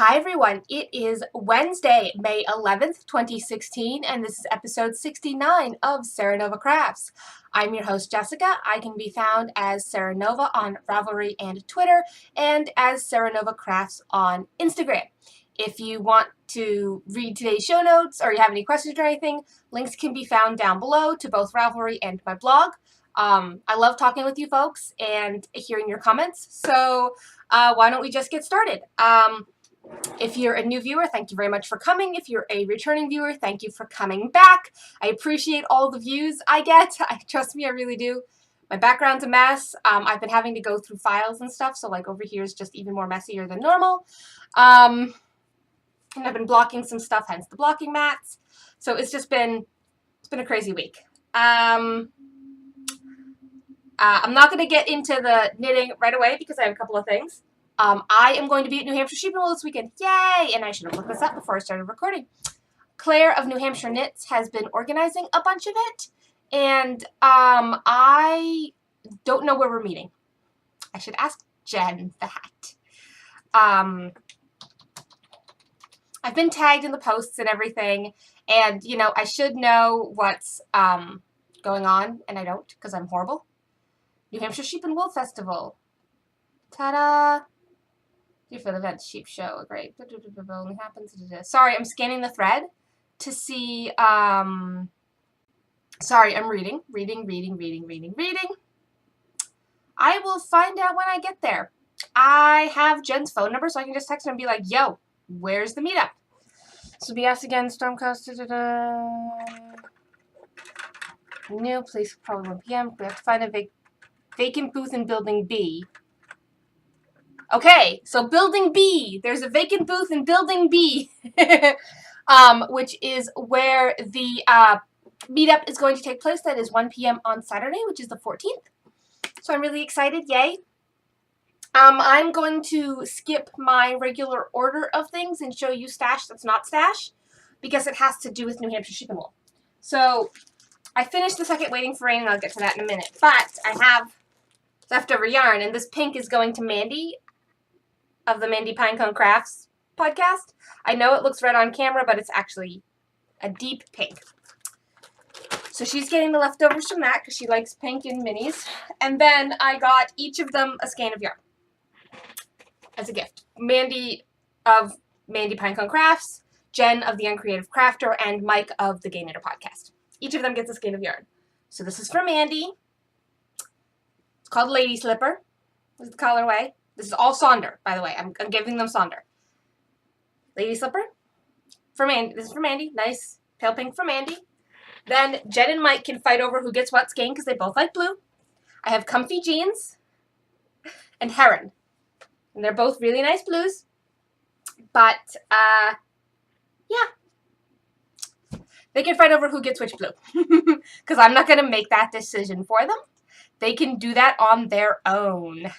Hi everyone, it is Wednesday, May 11th, 2016, and this is episode 69 of Serenova Crafts. I'm your host, Jessica. I can be found as Serenova on Ravelry and Twitter, and as Serenova Crafts on Instagram. If you want to read today's show notes or you have any questions or anything, links can be found down below to both Ravelry and my blog. I love talking with you folks and hearing your comments, so why don't we just get started? If you're a new viewer, thank you very much for coming. If you're a returning viewer, thank you for coming back. I appreciate all the views I get. Trust me, I really do. My background's a mess. I've been having to go through files and stuff, so like over here is just even more messier than normal. And I've been blocking some stuff, hence the blocking mats. So it's been a crazy week. I'm not going to get into the knitting right away because I have a couple of things. I am going to be at New Hampshire Sheep and Wool this weekend. Yay! And I should have looked this up before I started recording. Claire of New Hampshire Knits has been organizing a bunch of it. And I don't know where we're meeting. I should ask Jen that. I've been tagged in the posts and everything. And, you know, I should know what's going on. And I don't because I'm horrible. New Hampshire Sheep and Wool Festival. Ta-da! Beautiful events, sheep show, great. Only happens. Sorry, I'm scanning the thread to see. Sorry, I'm reading. I will find out when I get there. I have Jen's phone number, so I can just text her and be like, "Yo, where's the meetup?" So be asked again, Stormcoast. New place, probably 1 p.m. We have to find a vacant booth in Building B. Okay, so Building B. There's a vacant booth in Building B, which is where the meetup is going to take place. That is 1 p.m. on Saturday, which is the 14th. So I'm really excited. Yay. I'm going to skip my regular order of things and show you stash that's not stash because it has to do with New Hampshire Sheep and Wool. So I finished the second Waiting for Rain, and I'll get to that in a minute. But I have leftover yarn, and this pink is going to Mandy of the Mandy Pinecone Crafts podcast. I know it looks red on camera, but it's actually a deep pink. So she's getting the leftovers from that because she likes pink in minis. And then I got each of them a skein of yarn as a gift. Mandy of Mandy Pinecone Crafts, Jen of the Uncreative Crafter, and Mike of the Gay Knitter podcast. Each of them gets a skein of yarn. So this is for Mandy. It's called Lady Slipper. This is the colorway. This is all Sonder, by the way. I'm giving them Sonder. Lady Slipper for Mandy. This is for Mandy. Nice pale pink for Mandy. Then Jen and Mike can fight over who gets what skein because they both like blue. I have Comfy Jeans and Heron. And they're both really nice blues. But, yeah. They can fight over who gets which blue. Because I'm not going to make that decision for them. They can do that on their own.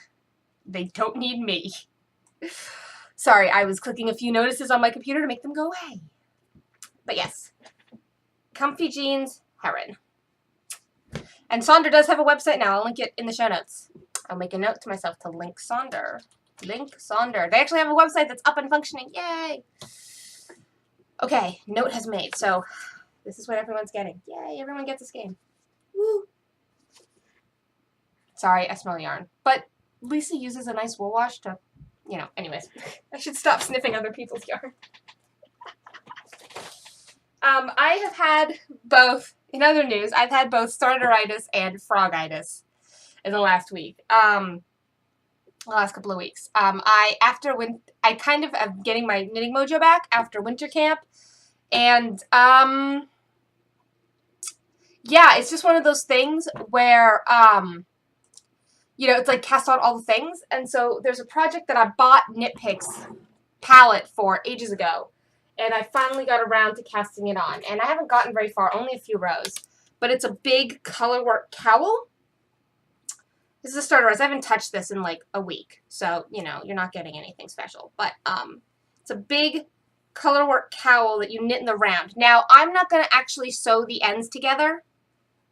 They don't need me. Sorry, I was clicking a few notices on my computer to make them go away. But yes. Comfy Jeans, Heron. And Sonder does have a website now. I'll link it in the show notes. I'll make a note to myself to link Sonder. Link Sonder. They actually have a website that's up and functioning. Yay! Okay, note has made. So this is what everyone's getting. Yay, everyone gets this game. Woo! Sorry, I smell yarn. But Lisa uses a nice wool wash to, you know, anyways. I should stop sniffing other people's yarn. I have had both, in other news, I've had both starteritis and frogitis in the last week. The last couple of weeks. I kind of am getting my knitting mojo back after winter camp. And, yeah, it's just one of those things where, you know, it's like cast on all the things. And so there's a project that I bought Knit Picks palette for ages ago. And I finally got around to casting it on. And I haven't gotten very far, only a few rows. But it's a big colorwork cowl. This is a starter rose. I haven't touched this in like a week. So, you know, you're not getting anything special. But it's a big colorwork cowl that you knit in the round. Now, I'm not going to actually sew the ends together.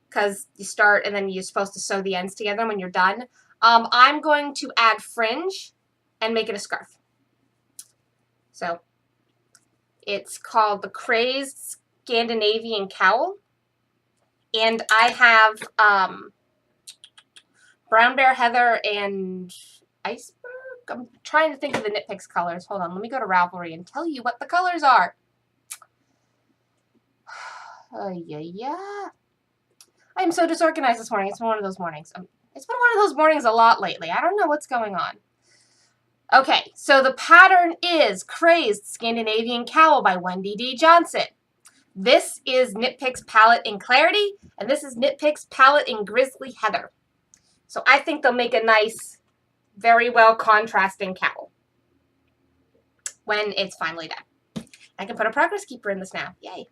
Because you start and then you're supposed to sew the ends together when you're done. I'm going to add fringe and make it a scarf. So it's called the Crazed Scandinavian Cowl. And I have Brown Bear Heather and Iceberg. I'm trying to think of the Knit Picks colors. Hold on, let me go to Ravelry and tell you what the colors are. Yeah. I am so disorganized this morning. It's been one of those mornings. It's been one of those mornings a lot lately. I don't know what's going on. Okay, so the pattern is Crazed Scandinavian Cowl by Wendy D. Johnson. This is Knit Picks Palette in Clarity, and this is Knit Picks Palette in Grizzly Heather. So I think they'll make a nice, very well contrasting cowl when it's finally done. I can put a progress keeper in this now. Yay.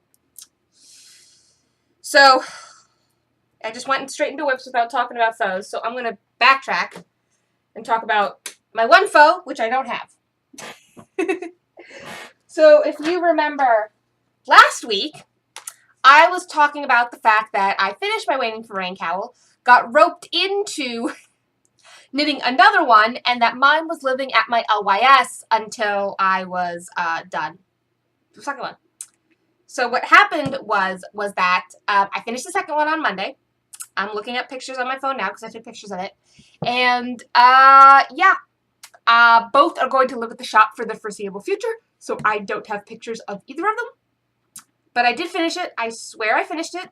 So I just went straight into whips without talking about foes, so I'm going to backtrack and talk about my one foe, which I don't have. So if you remember, last week I was talking about the fact that I finished my Waiting for Rain cowl, got roped into knitting another one, and that mine was living at my LYS until I was done. The second one. So what happened was that I finished the second one on Monday. I'm looking at pictures on my phone now because I took pictures of it. And, yeah. Both are going to live at the shop for the foreseeable future, so I don't have pictures of either of them. But I did finish it. I swear I finished it.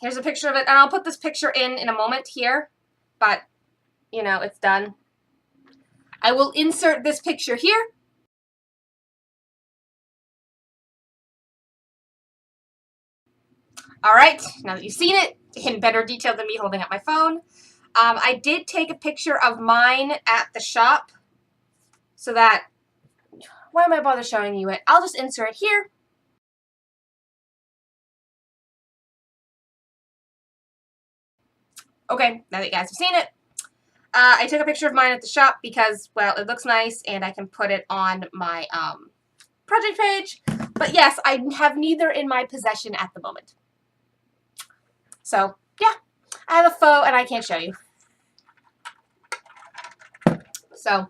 Here's a picture of it, and I'll put this picture in a moment here. But, you know, it's done. I will insert this picture here. All right, now that you've seen it in better detail than me holding up my phone, I did take a picture of mine at the shop so that, why am I bother showing you it? I'll just insert it here. Okay, now that you guys have seen it, I took a picture of mine at the shop because, well, it looks nice and I can put it on my project page. But yes, I have neither in my possession at the moment. So, yeah, I have a foe and I can't show you. So,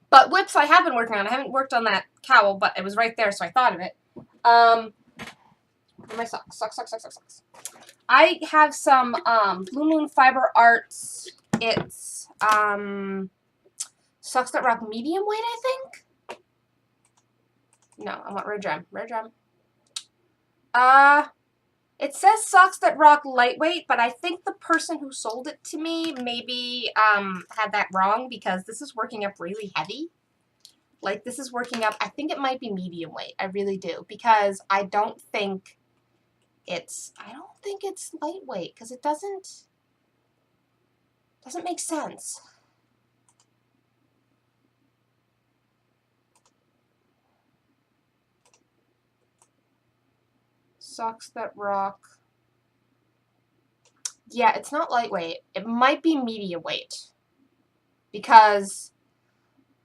but whips I have been working on. I haven't worked on that cowl, but it was right there, so I thought of it. My socks. I have some Blue Moon Fiber Arts. It's Socks That Rock medium weight, I think. No, I want Red Drum. It says Socks That Rock lightweight, but I think the person who sold it to me maybe had that wrong because this is working up really heavy. Like, this is working up, I think it might be medium weight. I really do, because I don't think it's lightweight, because it doesn't make sense. Socks That Rock. Yeah, it's not lightweight. It might be medium weight. Because,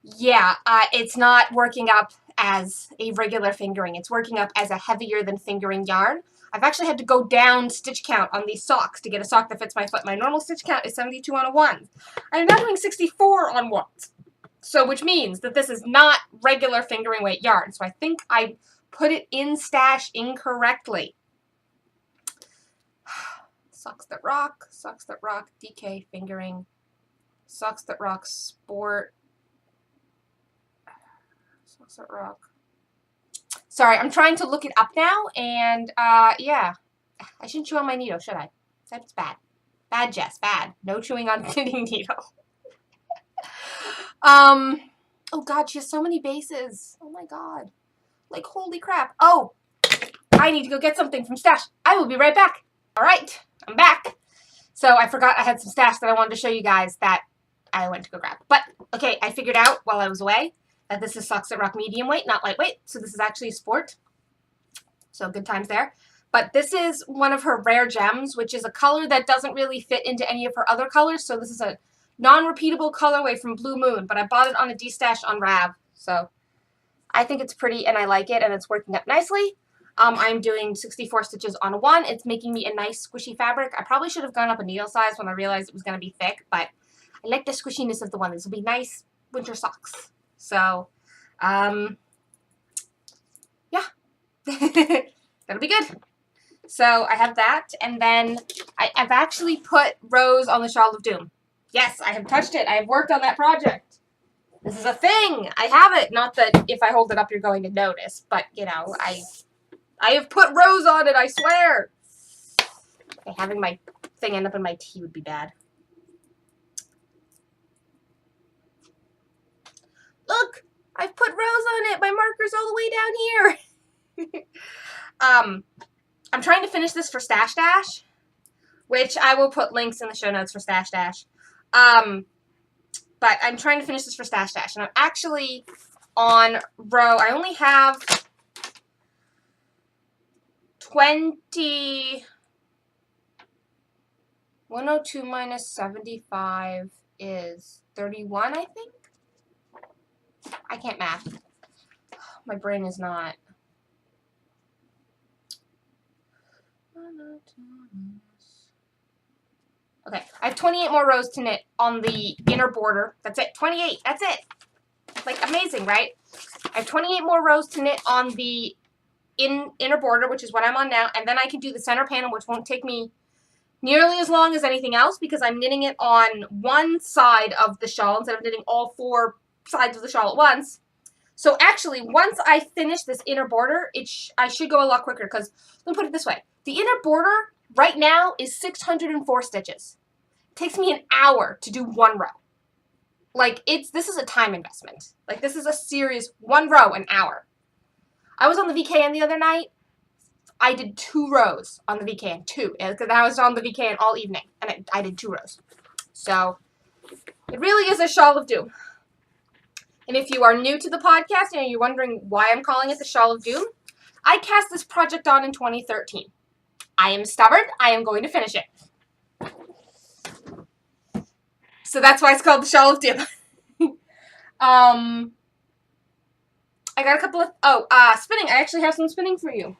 yeah, it's not working up as a regular fingering. It's working up as a heavier than fingering yarn. I've actually had to go down stitch count on these socks to get a sock that fits my foot. My normal stitch count is 72 on a 1. I'm now doing 64 on 1s. So, which means that this is not regular fingering weight yarn. So I think I put it in stash incorrectly. Socks That Rock, DK fingering, Socks That Rock Sport, Socks That Rock. Sorry, I'm trying to look it up now, and, yeah. I shouldn't chew on my needle, should I? That's bad. Bad, Jess, bad. No chewing on knitting needle. Oh god, she has so many bases. Oh my god. Like, holy crap. Oh, I need to go get something from stash. I will be right back. All right, I'm back. So I forgot I had some stash that I wanted to show you guys that I went to go grab. But, okay, I figured out while I was away that this is Socks That Rock medium weight, not lightweight. So this is actually a sport. So good times there. But this is one of her rare gems, which is a color that doesn't really fit into any of her other colors. So this is a non-repeatable colorway from Blue Moon, but I bought it on a D-stash on Rav. So I think it's pretty and I like it and it's working up nicely. I'm doing 64 stitches on a 1. It's making me a nice squishy fabric. I probably should have gone up a needle size when I realized it was going to be thick, but I like the squishiness of the 1. This will be nice winter socks. So, yeah. That'll be good. So I have that, and then I've actually put Rose on the Shawl of Doom. Yes, I have touched it. I have worked on that project. This is a thing. I have it. Not that if I hold it up you're going to notice, but, you know, I have put Rose on it, I swear. Okay, having my thing end up in my tea would be bad. Look! I've put Rose on it! My marker's all the way down here! I'm trying to finish this for Stash Dash, which I will put links in the show notes for Stash Dash. But I'm trying to finish this for Stash Dash, and I'm actually on row. I only have 20. 102 minus 75 is 31, I think. I can't math. My brain is not. Okay, I have 28 more rows to knit on the inner border. That's it, 28, that's it. Like, amazing, right? I have 28 more rows to knit on the inner border, which is what I'm on now, and then I can do the center panel, which won't take me nearly as long as anything else because I'm knitting it on one side of the shawl instead of knitting all 4 sides of the shawl at once. So actually, once I finish this inner border, I should go a lot quicker because, let me put it this way. The inner border right now is 604 stitches. It takes me an hour to do 1 row. Like, this is a time investment. Like, this is a serious 1 row, an hour. I was on the VKN the other night. I did 2 rows on the VKN, 2. Because I was on the VKN all evening, and I did 2 rows. So, it really is a Shawl of Doom. And if you are new to the podcast and you're wondering why I'm calling it the Shawl of Doom, I cast this project on in 2013. I am stubborn. I am going to finish it. So that's why it's called the Shawl of Doom. I got a couple of... spinning. I actually have some spinning for you.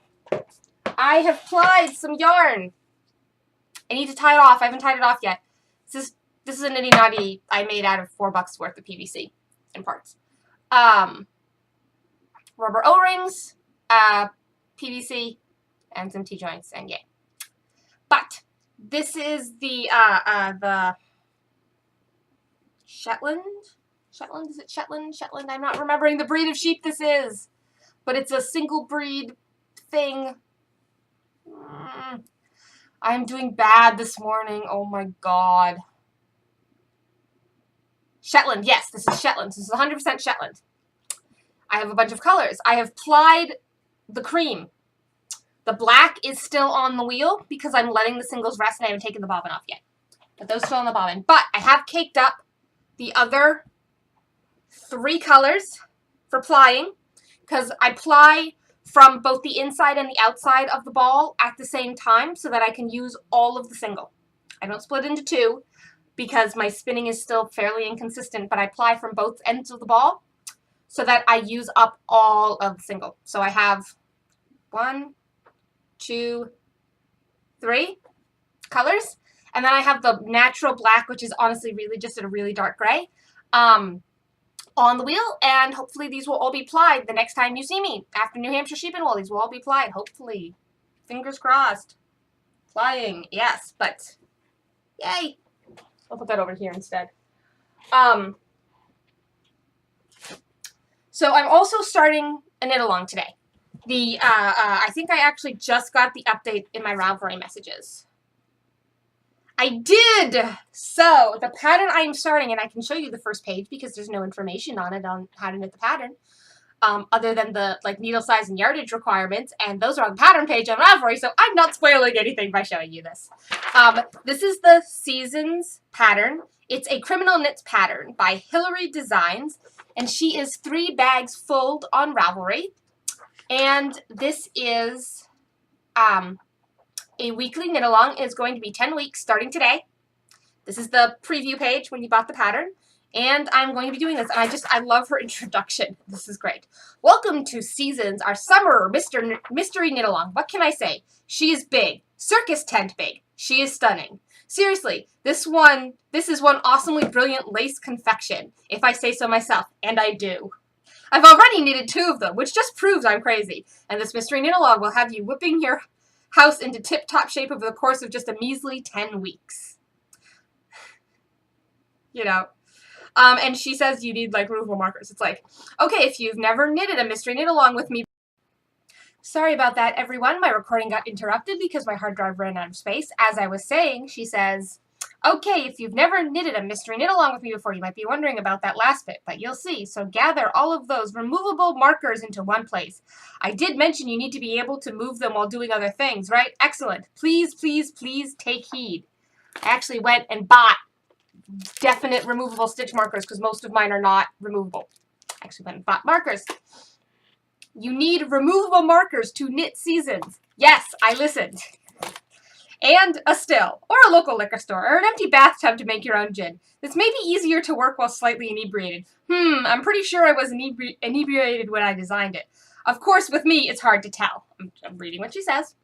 I have plied some yarn. I need to tie it off. I haven't tied it off yet. This is a nitty naughty I made out of $4 worth of PVC in parts. Rubber O-rings, PVC, and some T-joints, and yay. But this is the Shetland? Shetland? Is it Shetland? Shetland? I'm not remembering the breed of sheep this is. But it's a single breed thing. I'm doing bad this morning. Oh my god. Shetland. Yes, this is Shetland. This is 100% Shetland. I have a bunch of colors. I have plied the cream. The black is still on the wheel because I'm letting the singles rest and I haven't taken the bobbin off yet. But those are still on the bobbin. But I have caked up the other 3 colors for plying because I ply from both the inside and the outside of the ball at the same time so that I can use all of the single. I don't split into 2 because my spinning is still fairly inconsistent, but I ply from both ends of the ball so that I use up all of the single. So I have 1, 2, 3 colors, and then I have the natural black, which is honestly really just a really dark gray, on the wheel, and hopefully these will all be plied the next time you see me. After New Hampshire Sheep and Wool, these will all be plied, hopefully. Fingers crossed. Plying, yes, but yay. I'll put that over here instead. So I'm also starting a knit-along today. I think I actually just got the update in my Ravelry messages. I did! So, the pattern I am starting, and I can show you the first page because there's no information on it on how to knit the pattern, other than the needle size and yardage requirements, and those are on the pattern page on Ravelry, so I'm not spoiling anything by showing you this. This is the Seasons pattern. It's a Criminal Knits pattern by Hillary Designs, and she is 3 bags full on Ravelry. And this is a weekly knit-along. It's going to be 10 weeks starting today. This is the preview page when you bought the pattern. And I'm going to be doing this. And I love her introduction. This is great. Welcome to Seasons, our summer mystery knit-along. What can I say? She is big. Circus tent big. She is stunning. Seriously, this is one awesomely brilliant lace confection, if I say so myself, and I do. I've already knitted 2 of them, which just proves I'm crazy, and this mystery knit-along will have you whipping your house into tip-top shape over the course of just a measly 10 weeks. You know. And she says you need, like, removable markers. It's like, okay, if you've never knitted a mystery knit-along with me... Sorry about that, everyone. My recording got interrupted because my hard drive ran out of space. As I was saying, she says, okay, if you've never knitted a mystery knit-along with me before, you might be wondering about that last bit, but you'll see. So gather all of those removable markers into one place. I did mention you need to be able to move them while doing other things, right? Excellent. Please, please, please take heed. I actually went and bought definite removable stitch markers because most of mine are not removable. I actually went and bought markers. You need removable markers to knit seasons. Yes, I listened. And a still, or a local liquor store, or an empty bathtub to make your own gin. This may be easier to work while slightly inebriated. I'm pretty sure I was inebriated when I designed it. Of course, with me, it's hard to tell. I'm reading what she says.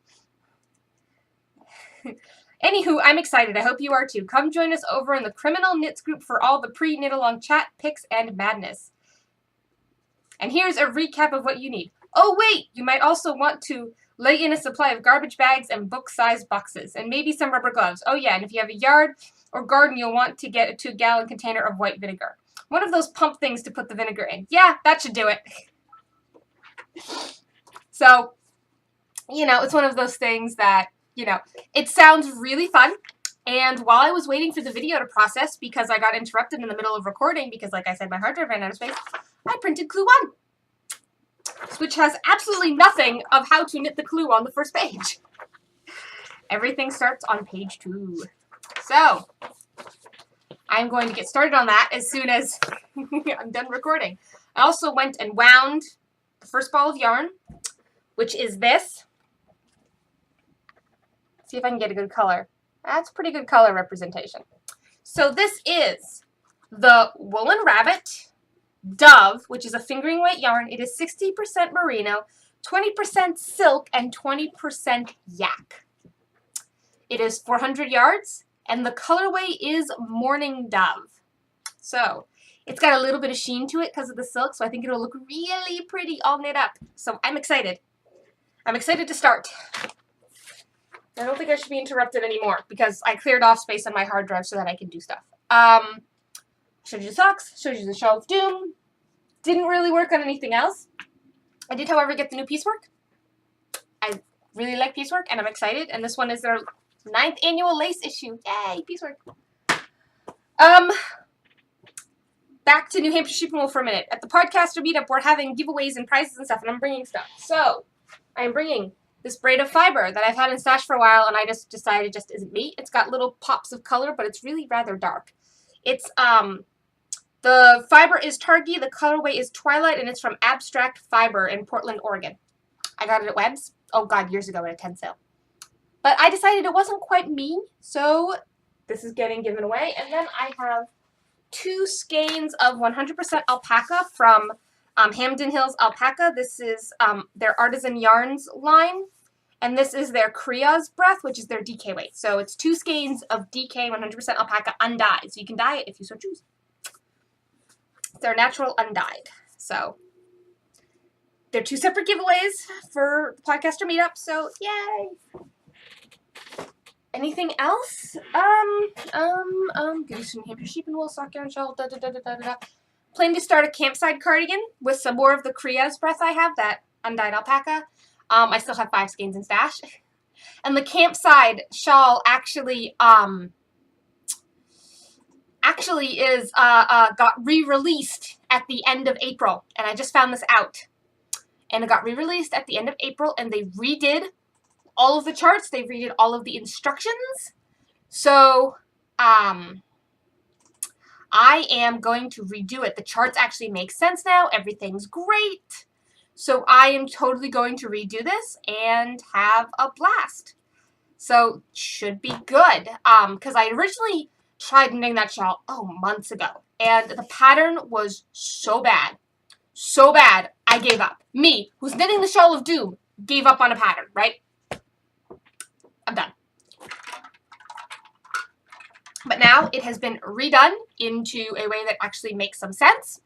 Anywho, I'm excited. I hope you are too. Come join us over in the Criminal Knits group for all the pre-knit-along chat, pics, and madness. And here's a recap of what you need. Oh wait, you might also want to lay in a supply of garbage bags and book-sized boxes, and maybe some rubber gloves. Oh yeah, and if you have a yard or garden, you'll want to get a 2-gallon container of white vinegar. One of those pump things to put the vinegar in. Yeah, that should do it. So, you know, it's one of those things that, you know, it sounds really fun. And while I was waiting for the video to process, because I got interrupted in the middle of recording, because like I said, my hard drive ran out of space, I printed Clue 1, which has absolutely nothing of how to knit the clue on the first page. Everything starts on page 2. So, I'm going to get started on that as soon as I'm done recording. I also went and wound the first ball of yarn, which is this. See if I can get a good color. That's pretty good color representation. So this is the Woolen Rabbit Dove, which is a fingering weight yarn. It is 60% merino, 20% silk, and 20% yak. It is 400 yards, and the colorway is Morning Dove. So it's got a little bit of sheen to it because of the silk, so I think it'll look really pretty all knit up. So I'm excited. I'm excited to start. I don't think I should be interrupted anymore because I cleared off space on my hard drive so that I can do stuff. Showed you the socks, showed you the Shawl of Doom. Didn't really work on anything else. I did, however, get the new piecework. I really like piecework, and I'm excited. And this one is their 9th annual lace issue. Yay, piecework. Back to New Hampshire Sheeping Wool for a minute. At the podcaster meetup, we're having giveaways and prizes and stuff, and I'm bringing stuff. So, I'm bringing this braid of fiber that I've had in stash for a while, and I just decided it just isn't me. It's got little pops of color, but it's really rather dark. It's, the fiber is Targi, the colorway is Twilight, and it's from Abstract Fiber in Portland, Oregon. I got it at Webb's, oh god, years ago at a 10 sale. But I decided it wasn't quite me, so this is getting given away. And then I have 2 skeins of 100% alpaca from Hamden Hills Alpaca. This is their Artisan Yarns line. And this is their Kriya's Breath, which is their DK weight. So it's 2 skeins of DK 100% alpaca undyed. So you can dye it if you so choose. They're natural undyed. So they're 2 separate giveaways for the podcaster meetup. So yay! Anything else? Goose and Hampshire Sheep and Wool, Sock Yarn Shawl, Planning to start a campsite cardigan with some more of the Kriya's Breath I have, that undyed alpaca. I still have 5 skeins in stash. And the campsite shawl actually is got re-released at the end of April, and I just found this out. And it got re-released at the end of April, and they redid all of the charts. They redid all of the instructions. So I am going to redo it. The charts actually make sense now. Everything's great. So I am totally going to redo this and have a blast. So should be good. Because I originally tried knitting that shawl, months ago. And the pattern was so bad. So bad, I gave up. Me, who's knitting the Shawl of Doom, gave up on a pattern, right? I'm done. But now it has been redone into a way that actually makes some sense.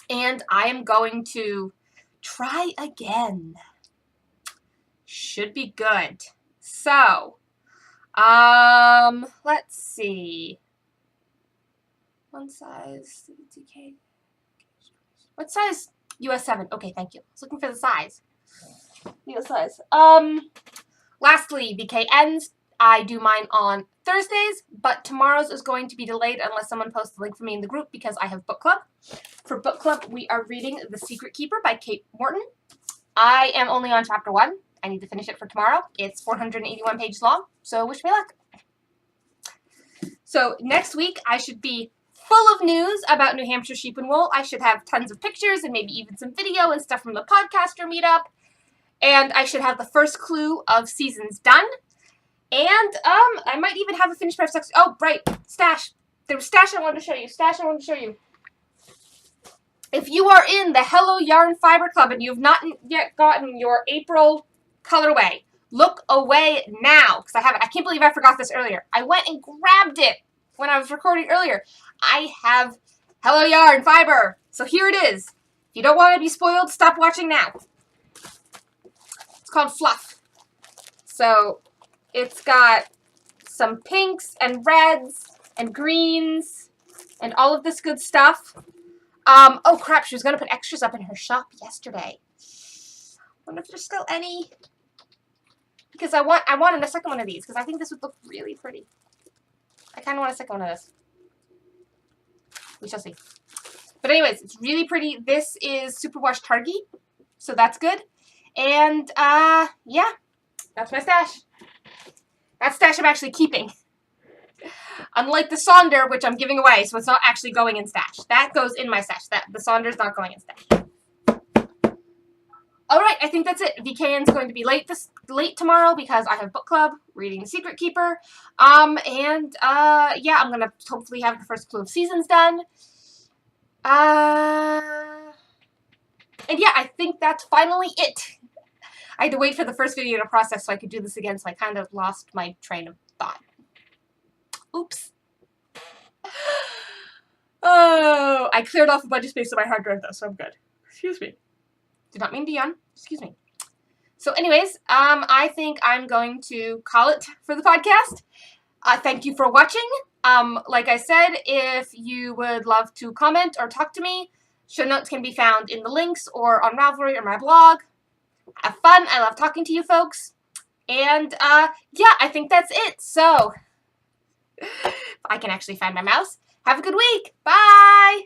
And I am going to try again. Should be good. So, let's see. One size, CTK. What size? US 7. Okay, thank you. I was looking for the size. US size. Lastly, VK ends. I do mine on Thursdays, but tomorrow's is going to be delayed unless someone posts a link for me in the group because I have book club. For book club, we are reading The Secret Keeper by Kate Morton. I am only on chapter 1. I need to finish it for tomorrow. It's 481 pages long, so wish me luck. So next week, I should be full of news about New Hampshire sheep and wool. I should have tons of pictures and maybe even some video and stuff from the podcaster meetup. And I should have the first clue of seasons done. And I might even have a finished pair of socks. Oh, right, stash. There was stash I wanted to show you. Stash I wanted to show you. If you are in the Hello Yarn Fiber Club and you have not yet gotten your April colorway, look away now, because I haven't. I can't believe I forgot this earlier. I went and grabbed it when I was recording earlier. I have Hello Yarn Fiber, so here it is. If you don't want to be spoiled, stop watching now. It's called Fluff. So it's got some pinks and reds and greens and all of this good stuff. Oh crap, she was going to put extras up in her shop yesterday. I wonder if there's still any. Because I wanted a second one of these because I think this would look really pretty. I kind of want a second one of this. We shall see. But anyways, it's really pretty. This is Superwash Targhee, so that's good. And yeah, that's my stash. That stash I'm actually keeping. Unlike the Sonder, which I'm giving away, so it's not actually going in stash. That goes in my stash. The Sonder's not going in stash. Alright, I think that's it. VKN's going to be late tomorrow because I have book club, reading The Secret Keeper. Yeah, I'm going to hopefully have the first clue of seasons done. And yeah, I think that's finally it. I had to wait for the first video to process so I could do this again, so I kind of lost my train of thought. Oops. Oh, I cleared off a bunch of space on my hard drive though, so I'm good. Excuse me. Did not mean to yawn. Excuse me. So anyways, I think I'm going to call it for the podcast. Thank you for watching. Like I said, if you would love to comment or talk to me, show notes can be found in the links or on Ravelry or my blog. Have fun. I love talking to you folks. And yeah, I think that's it. So I can actually find my mouse. Have a good week. Bye!